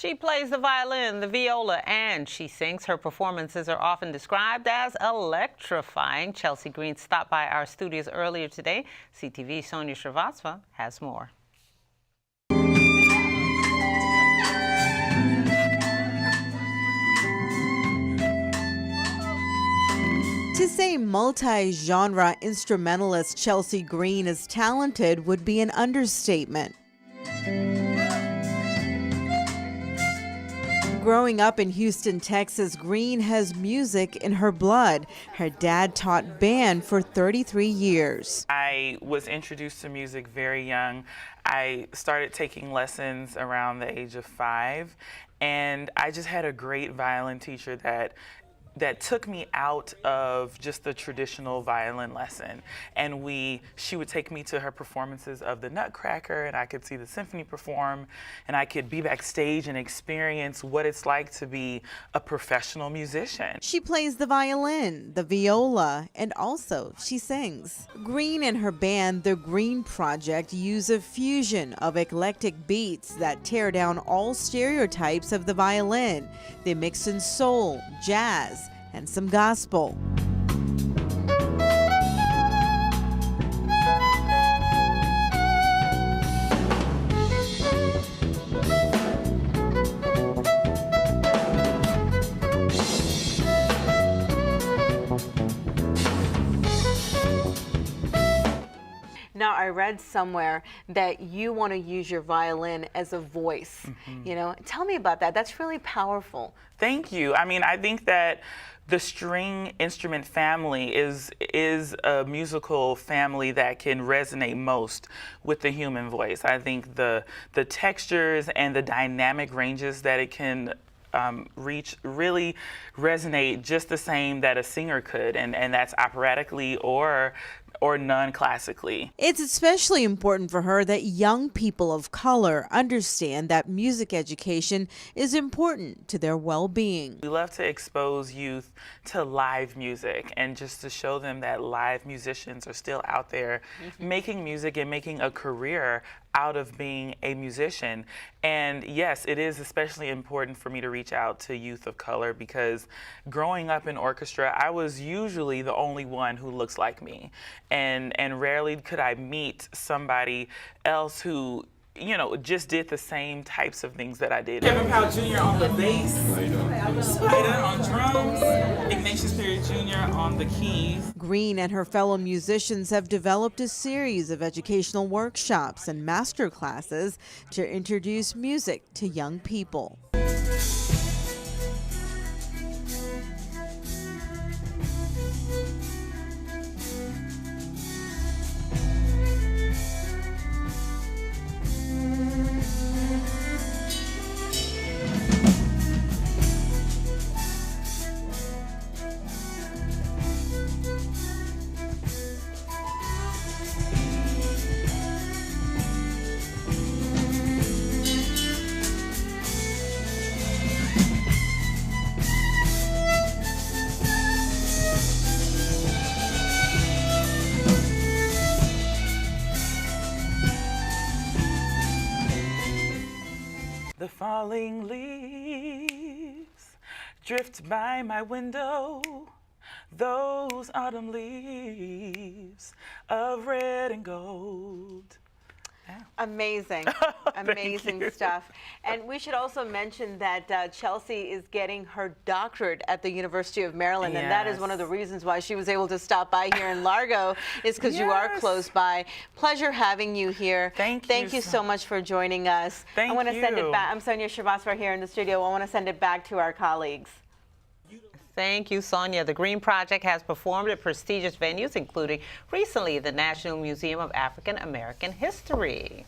She plays the violin, the viola, and she sings. Her performances are often described as electrifying. Chelsey Green stopped by our studios earlier today. CTV's Sonia Srivastava has more. To say multi-genre instrumentalist Chelsey Green is talented would be an understatement. Growing up in Houston, Texas, Green has music in her blood. Her dad taught band for 33 years. I was introduced to music very young. I started taking lessons around the age of 5, and I just had a great violin teacher that took me out of just the traditional violin lesson. And she would take me to her performances of the Nutcracker, and I could see the symphony perform, and I could be backstage and experience what it's like to be a professional musician. She plays the violin, the viola, and also she sings. Green and her band, The Green Project, use a fusion of eclectic beats that tear down all stereotypes of the violin. They mix in soul, jazz, and some gospel. Now, I read somewhere that you want to use your violin as a voice. You know, tell me about that. That's really powerful. Thank you. I mean, I think that the string instrument family is a musical family that can resonate most with the human voice. I think the textures and the dynamic ranges that it can reach really resonate just the same that a singer could, and that's operatically or non-classically. It's especially important for her that young people of color understand that music education is important to their well-being. We love to expose youth to live music and just to show them that live musicians are still out there making music and making a career out of being a musician. And yes, it is especially important for me to reach out to youth of color because growing up in orchestra, I was usually the only one who looks like me. And rarely could I meet somebody else who, you know, just did the same types of things that I did. Kevin Powell Jr. on the bass, Spider on drums, Ignatius Perry Jr. on the keys. Green and her fellow musicians have developed a series of educational workshops and master classes to introduce music to young people. The falling leaves drift by my window, those autumn leaves of red and gold. Yeah. Amazing, amazing stuff. And we should also mention that Chelsey is getting her doctorate at the University of Maryland, and that is one of the reasons why she was able to stop by here in Largo, is because you are close by. Pleasure having you here. Thank you so much for joining us. I want to send it back. I'm Sonia Srivastava here in the studio. I want to send it back to our colleagues. Thank you, Sonia. The Green Project has performed at prestigious venues, including recently the National Museum of African American History.